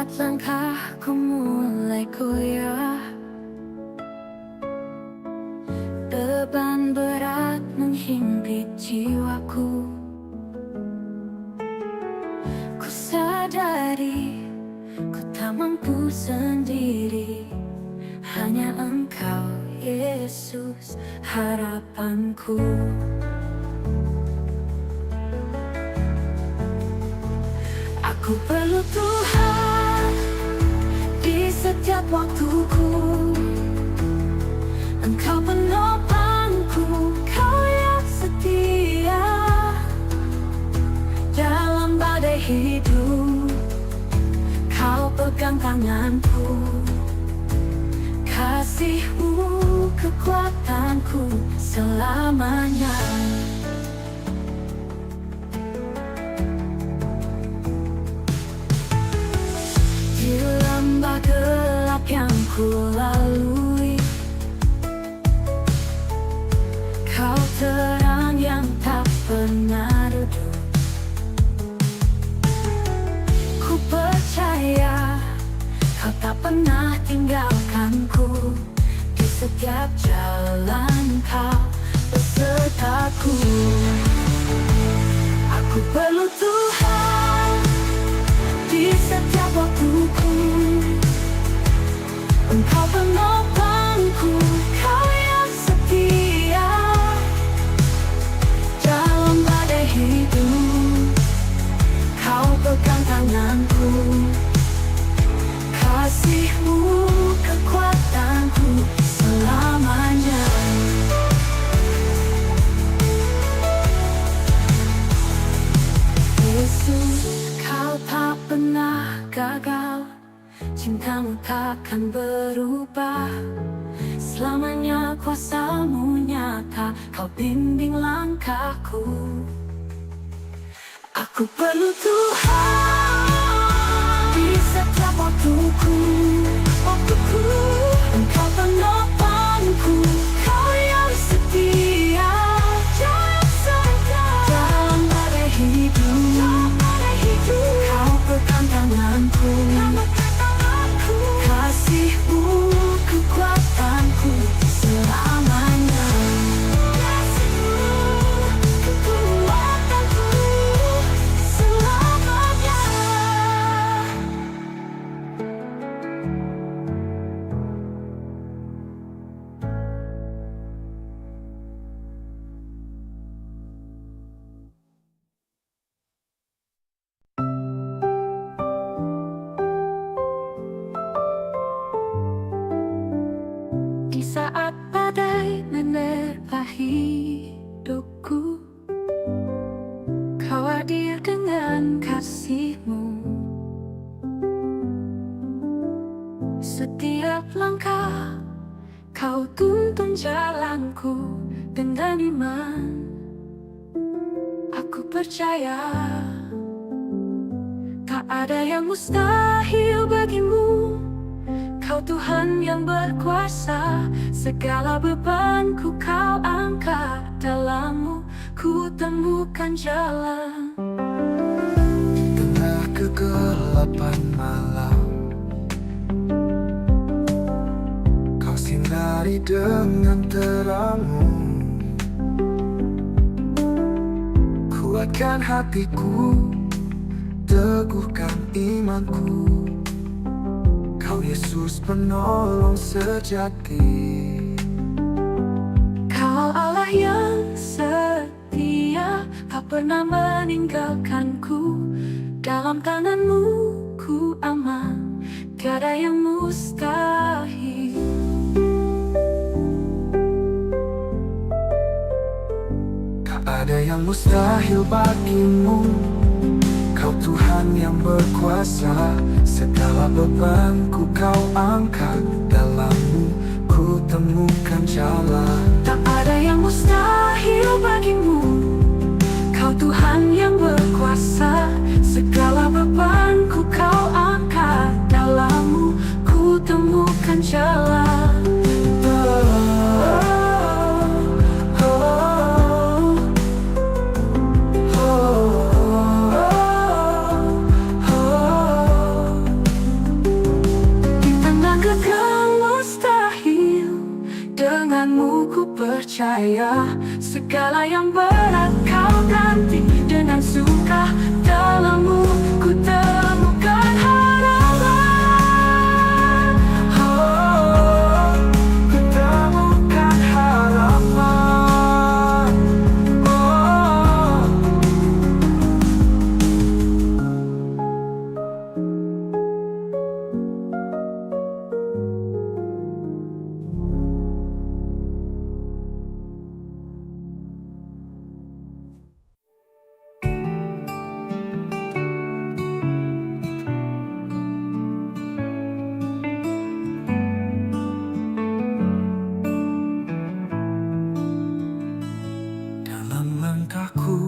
saat langkahku mulai goyah, beban berat menghimpit jiwaku. Ku sadari ku tak mampu sendiri, hanya Engkau Yesus harapanku. Aku perlu Tuhan di setiap waktuku. Engkau penopangku, Kau yang setia dalam badai hidup. Kau pegang tanganku, kasih-Mu kekuatanku selamanya. Di lembah gelap yang ku lalui, Kau terang yang tak pernah redup. Ku percaya Kau tak pernah tinggalkanku, di setiap jalan Kau besertaku. Aku perlu Tuhan di setiap waktuku. Engkau penopangku, Kau yang setia dalam badai hidup. Kau pegang tanganku, kasih-Mu kekuatanku selamanya. Yesus, Kau tak pernah gagal, cinta-Mu takkan berubah. Selamanya kuasa-Mu nyata, Kau bimbing langkahku. Aku perlu Tuhan di setiap waktuku. Engkau penopangku, Kau yang setia dalam badai hidup. Kau pegang tanganku, kasih-Mu kekuatanku selamanya. Kekuatanku selamanya. Di saat badai menerpa hidupku, Kau hadir dengan kasih-Mu. Setiap langkah Kau tuntun jalanku dengan iman. Aku percaya tak ada yang mustahil bagimu. Kau Tuhan yang berkuasa, segala bebanku Kau angkat. Dalam-Mu ku temukan jalan. Tengah kegelapan malam, Kau sinari dengan terang-Mu. Kuatkan hatiku, teguhkan imanku. Kau Yesus penolong sejati. Kau Allah yang setia, tak pernah meninggalkanku. Dalam tangan-Mu ku aman, tiada yang mustahil. Tak ada yang mustahil bagimu. Kau Tuhan yang berkuasa, segala bebanku Kau angkat. Dalam-Mu ku temukan jalan. Tak ada yang mustahil bagimu. Kau Tuhan yang berkuasa, segala bebanku Kau angkat. Dalam-Mu ku temukan jalan. percaya, segala yang berat kau ganti dengan suka. Dalammu ku temukan harapan. Oh, ku temukan harapan. Oh. Dalam langkahku,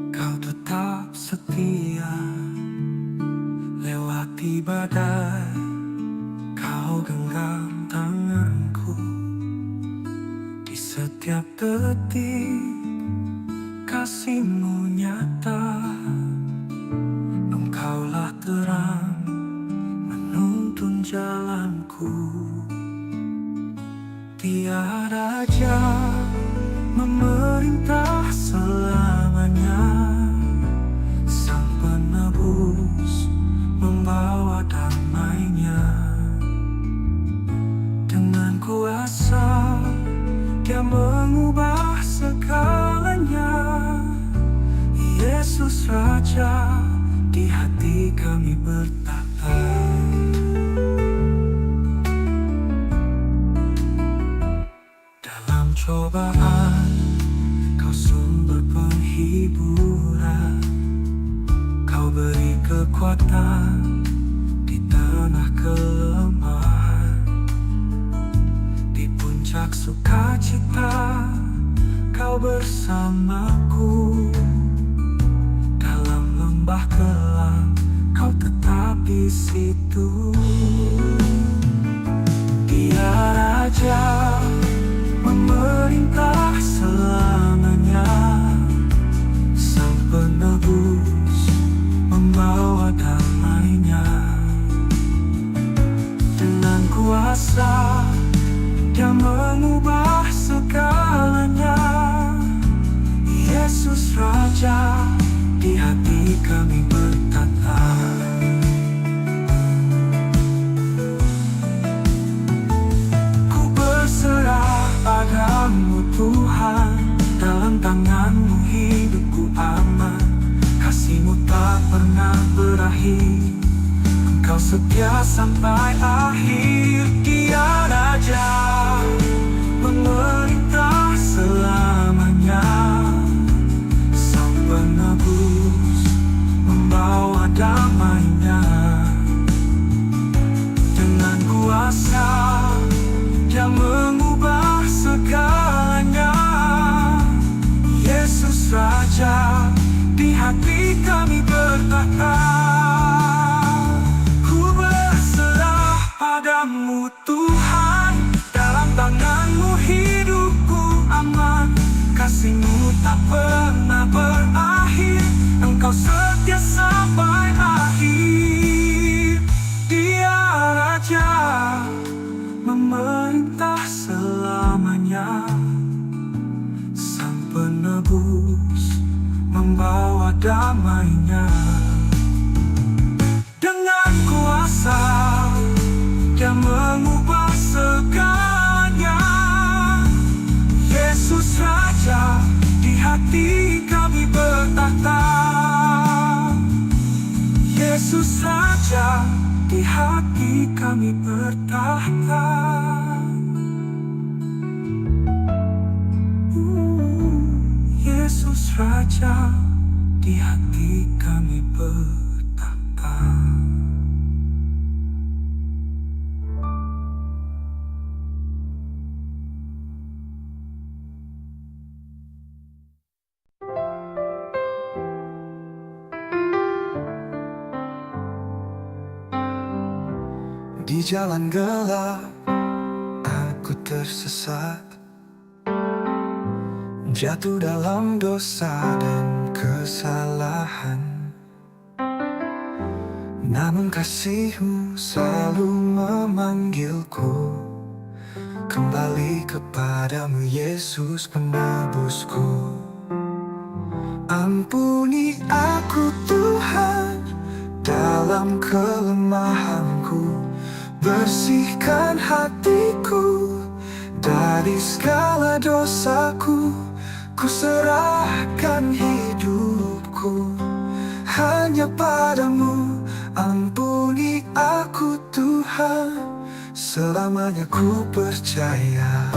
kau tetap setia. Lewati badai, kau genggam tanganku. Di setiap detik, kasihmu nyata. Engkaulah terang menuntun jalanku. Tiada jalan memerintah selamanya. Sang penebus membawa damainya. Dengan kuasa Dia mengubah segalanya. Yesus Raja, di hati kami bertata. Dalam cobaan, kau sumber penghiburan. Kau beri kekuatan di tengah kelemahan. Di puncak sukacita, kau bersamaku. Dalam lembah kelam, kau tetap di situ. Dia Raja memerintah selamanya. Sang penebus membawa damainya. Dengan kuasa Dia mengubah segalanya. Yesus Raja, di hati kami bertata. Ku berserah padamu Tuhan. Dalam tanganmu hidupku aman. Kasihmu tak pernah berakhir. Engkau setia sampai akhir. Dia Raja memerintah selamanya. Sang penebus membawa damainya. Dengan kuasa Dia mengubah segalanya. Yesus Raja, di hati kami bertata. Ku berserah padamu Tuhan. Dalam tanganmu hidupku aman. Kasihmu tak pernah berakhir. Engkau setia sampai akhir. Dia Raja memerintah selamanya. Sang penebus membawa damainya. Dengan kuasa Dia mengubah segalanya. Yesus Raja, di hati kami bertata. Yesus Raja, di hati kami bertahta. Yesus Raja, di hati kami bertahta. Di jalan gelap, aku tersesat. Jatuh dalam dosa dan kesalahan. Namun kasihmu selalu memanggilku. kembali kepadamu Yesus penebusku. Ampuni aku Tuhan dalam kelemahanku, bersihkan hatiku dari segala dosaku. Ku serahkan hidupku hanya padamu. Ampuni aku Tuhan, selamanya ku percaya.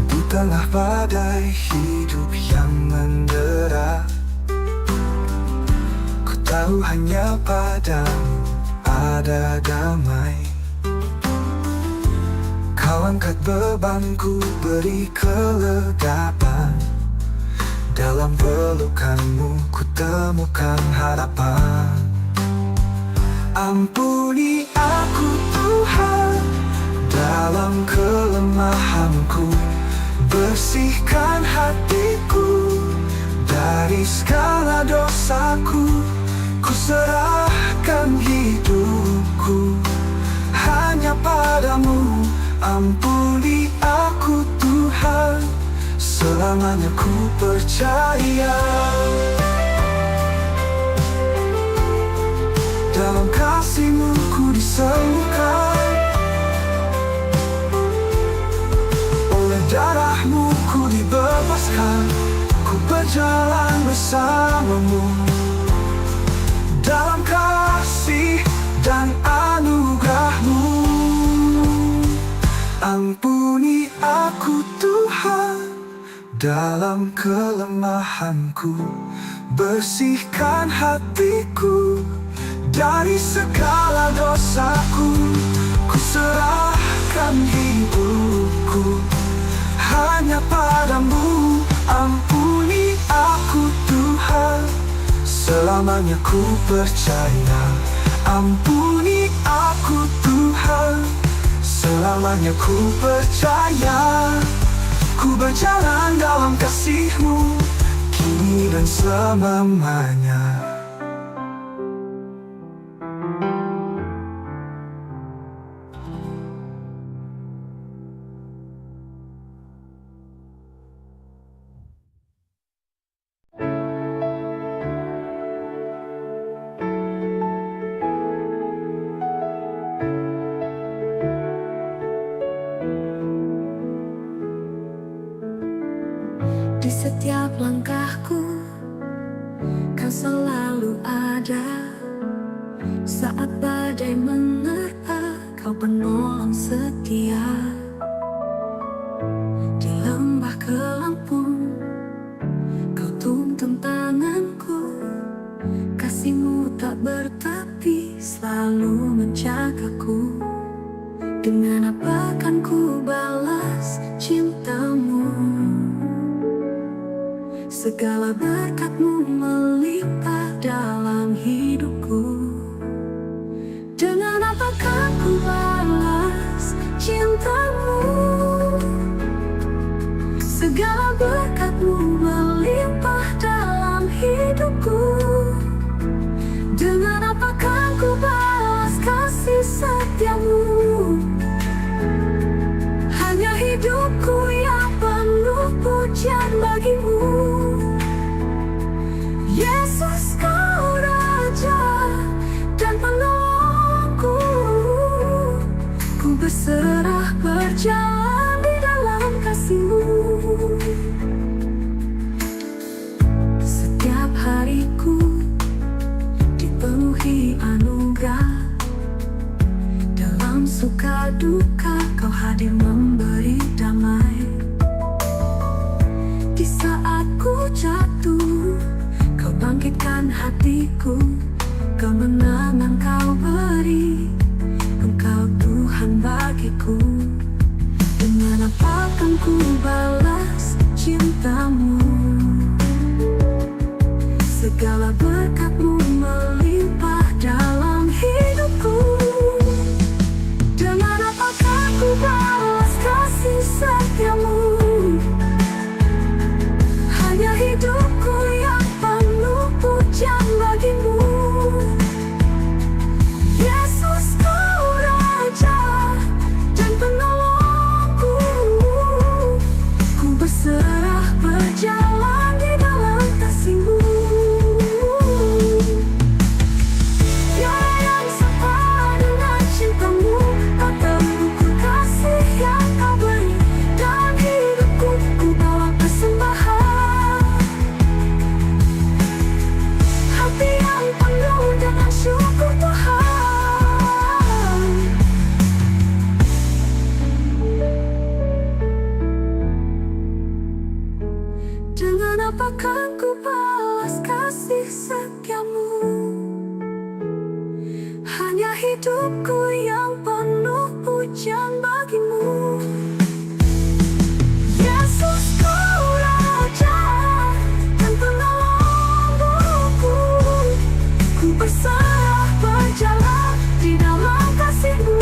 Di tengah badai hidup yang mendera, ku tahu hanya padamu ada damai. Kau angkat bebanku, beri kelegapan. Dalam pelukanmu ku temukan harapan. Ampuni aku Tuhan dalam kelemahanku, bersihkan hatiku dari segala dosaku. Ku serahkan hidupku hanya padamu. Ampuni aku Tuhan, selamanya ku percaya. Dalam kasih-Mu ku disembuhkan, oleh darah-Mu ku dibebaskan. Ku berjalan bersama-Mu dalam kasih dan anugerah-Mu. Ampuni aku Tuhan dalam kelemahanku, bersihkan hatiku dari segala dosaku. Ku serahkan hidupku hanya padamu. Ampuni aku Tuhan, selamanya ku percaya. Ampuni aku Tuhan, selamanya ku percaya. Ku berjalan dalam kasih-Mu kini dan selamanya. Di setiap langkahku, Kau selalu ada. Saat badai menerpa, Kau penolong setia. Di lembah kelam pun, Kau tuntun tanganku. Kasih-Mu tak bertepi, selalu menjagaku. Dengan apa kan ku balas cinta-Mu? Segala berkat-Mu melimpah dalam hidupku. Dengan apakah ku balas cinta-Mu? Segala berkat-Mu melimpah dalam hidupku. Dengan apakah ku balas kasih setia-Mu? Hanya hidupku yang penuh pujian bagi-Mu. Yesus, Kau Raja dan penolongku. Ku berserah berjalan di dalam kasih-Mu. Setiap hariku dipenuhi anugerah. Dalam suka duka Kau hadir memberi damai. Di saat ku jatuh, Kau bangkitkan hatiku. Kemenangan Kau beri, Engkau Tuhan bagiku. Dengan apa kan ku balas cinta-Mu? Segala berkat-Mu melimpah dalam hidupku. Dengan apakah ku balas kasih setia-Mu? Hanya hidupku yang penuh pujian bagi-Mu. Takkan ku balas kasih setiamu, hanya hidupku yang penuh pujian bagimu. Yesus, Kau Raja dan penolongku, ku berserah berjalan di dalam kasih-Mu.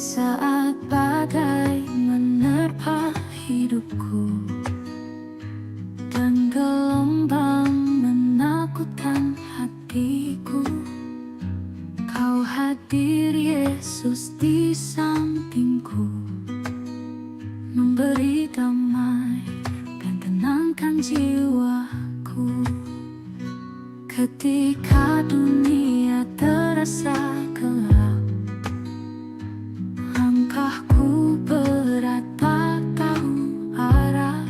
Saat badai menerpa hidupku dan gelombang menakutkan hatiku, Kau hadir Yesus di sampingku, memberi damai dan tenangkan jiwaku. Ketika dunia terasa gelap, langkahku berat tak tahu arah,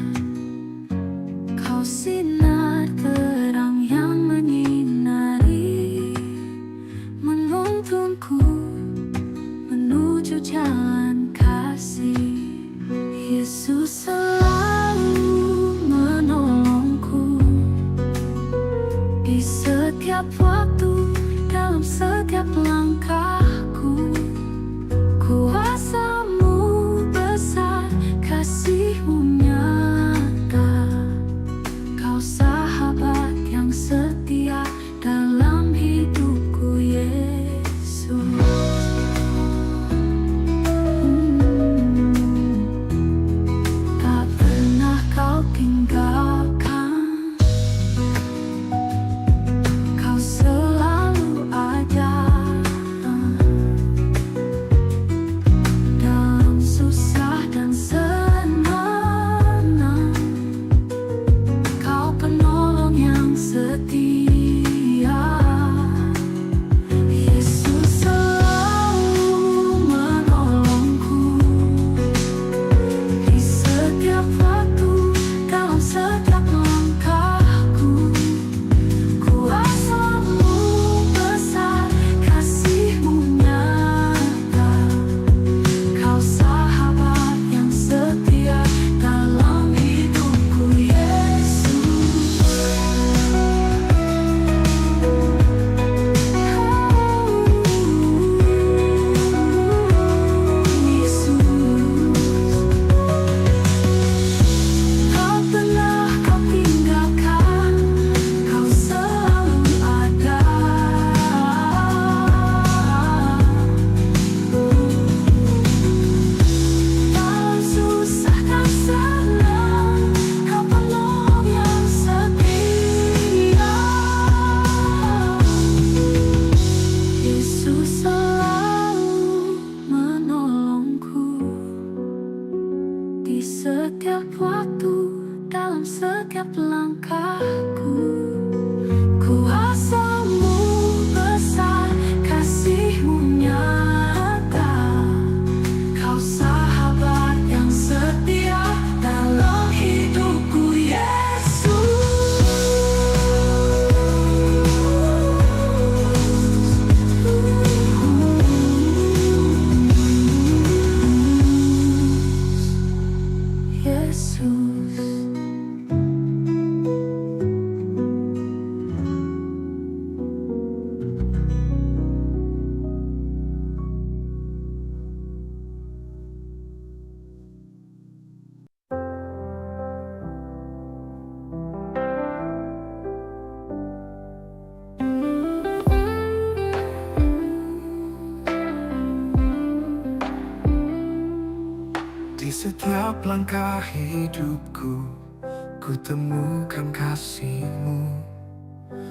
Kau sinar terang yang menyinari, menuntunku menuju jalan kasih. Yesus selalu menolongku di setiap waktu, dalam setiap langkahku. Kuasa-Mu besar, kasih-Mu nyata, Kau sahabat yang setia dalam hidupku, Yesus. Tak pernah Kau tinggalkan, Kau selalu ada. Dalam susah dan senang, Kau penolong yang setia. Yesus selalu menolongku di setiap waktu, dalam setiap langkahku. Kuasa-Mu besar, kasih-Mu nyata, Kau sahabat yang setia dalam hidupku, Yesus. Tak pernah Kau tinggalkan, Kau selalu ada. Dalam susah dan senang, Kau penolong yang setia. Yesus selalu menolongku di setiap waktu, dalam setiap langkahku. Kuasa-Mu besar, kasih-Mu nyata, Kau sahabat yang setia dalam hidupku, Yesus. Di setiap langkah hidupku, ku temukan kasih-Mu.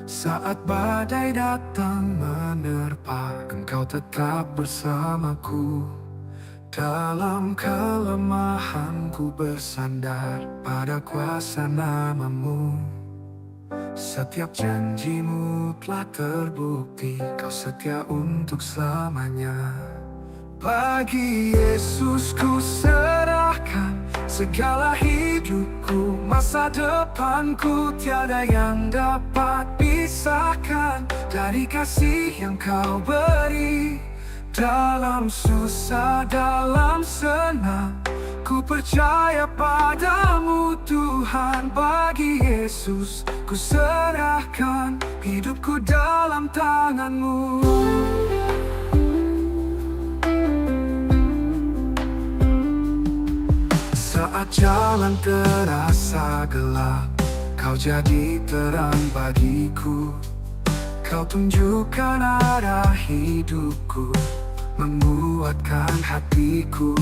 Saat badai datang menerpa, Engkau tetap bersamaku. Dalam kelemahanku bersandar pada kuasa nama-Mu. Setiap janji-Mu telah terbukti, Kau setia untuk selamanya. Bagi Yesus ku serahkan segala hidupku, masa depanku tiada yang dapat pisahkan dari kasih yang Kau beri. Dalam susah, dalam senang, ku percaya padamu Tuhan. Bagi Yesus ku serahkan hidupku dalam tangan-Mu. Saat jalan terasa gelap, Kau jadi terang bagiku. Kau tunjukkan arah hidupku, menguatkan hatiku.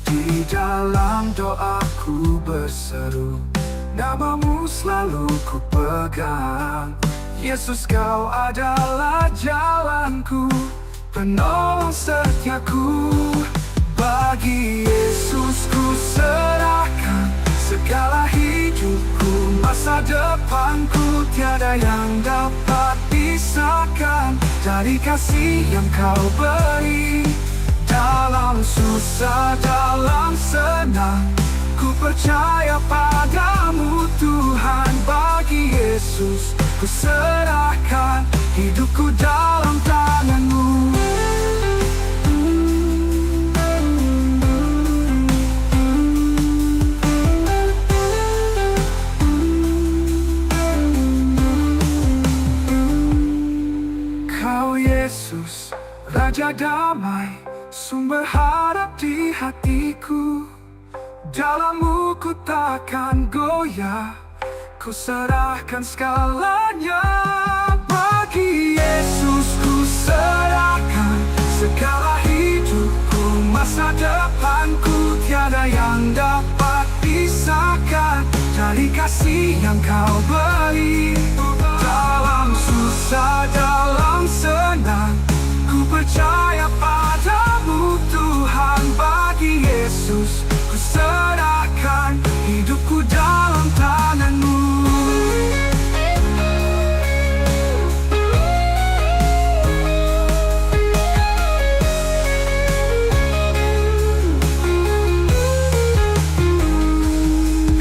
Di dalam doaku berseru, nama-Mu selalu ku pegang. Yesus, Kau adalah jalanku, penolong setiaku. Bagi Yesus ku serahkan segala hidupku, masa depanku tiada yang dapat pisahkan dari kasih yang Kau beri. Dalam susah, dalam senang, ku percaya padamu Tuhan. Bagi Yesus ku serahkan hidupku dalam tangan-Mu. Yesus, Raja damai, sumber harap di hatiku. Dalam-Mu ku takkan goyah, ku serahkan segalanya. Bagi Yesus ku serahkan segala hidupku, masa depanku tiada yang dapat pisahkan dari kasih yang Kau beri. Dalam susah, dalam senang, ku percaya padamu Tuhan. Bagi Yesus ku serahkan hidupku dalam tangan-Mu.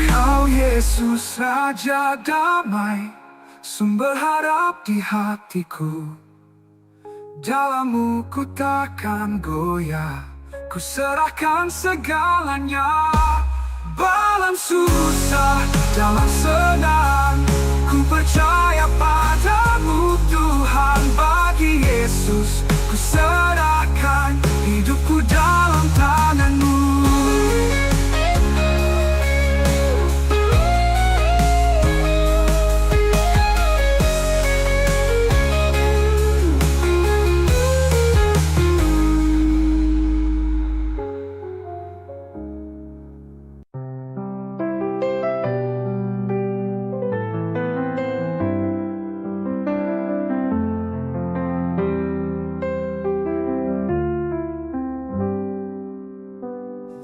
Kau Yesus, Raja damai, sumber harap di hatiku. Dalam-Mu ku takkan goyah, ku serahkan segalanya. Dalam susah, dalam senang, ku percaya padamu Tuhan. Bagi Yesus ku serahkan hidupku dalam tangan-Mu.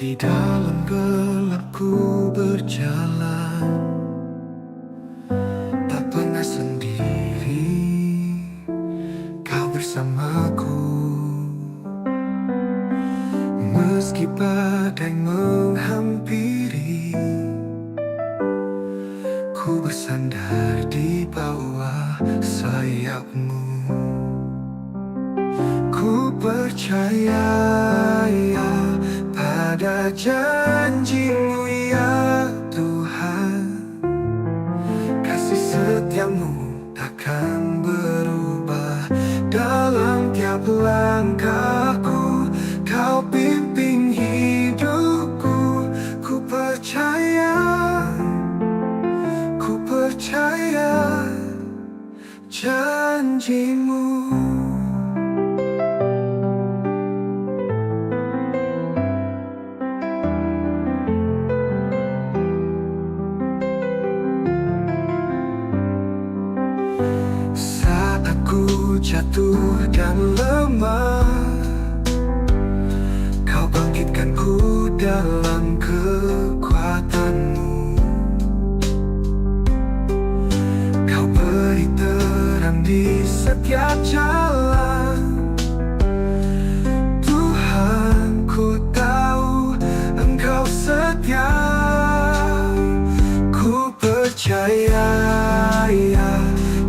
Di dalam gelap ku berjalan, tak pernah sendiri, Kau bersamaku. Meski badai menghampiri, ku bersandar di bawah sayap-Mu. Ku percaya pada janji-Mu ya Tuhan. Kasih setia-Mu takkan berubah. Dalam tiap langkahku Kau pimpin hidupku. Ku percaya janji-Mu. jatuh dan lemah, Kau bangkitkanku dalam kekuatanmu. Kau beri terang di setiap jalan. Tuhan, ku tahu Engkau setia. Ku percaya ya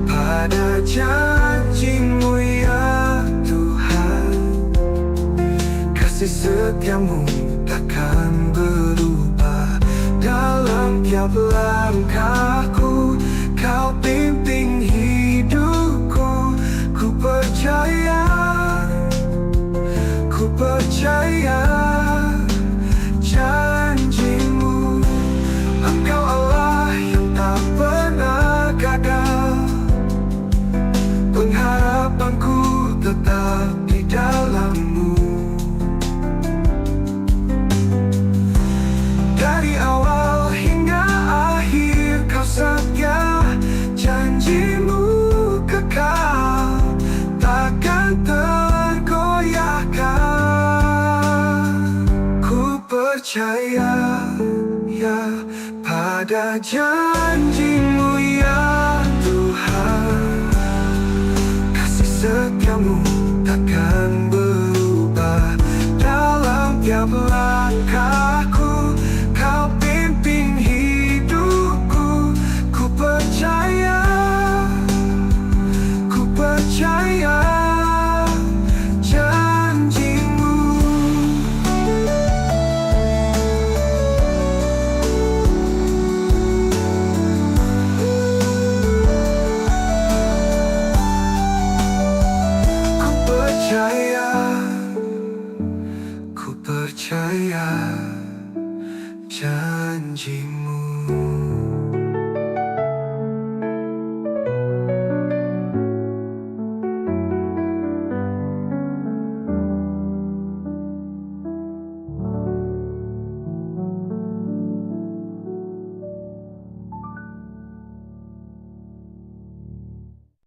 pada janji-Mu ya Tuhan. Kasih setiamu takkan berubah. Dalam tiap langkahku Kau pimpin hidupku. Ku percaya janji-Mu. Engkau Allah yang tak pernah gagal. Pengharapanku tetap di dalam-Mu. Dari awal hingga akhir Kau setia, janji-Mu kekal, takkan tergoyahkan. Ku percaya ya pada janji-Mu ya Tuhan. Kasih setiamu takkan berubah. Dalam tiap langkahku Kau pimpin hidupku. Ku percaya janji-Mu. Ku percaya janji-Mu.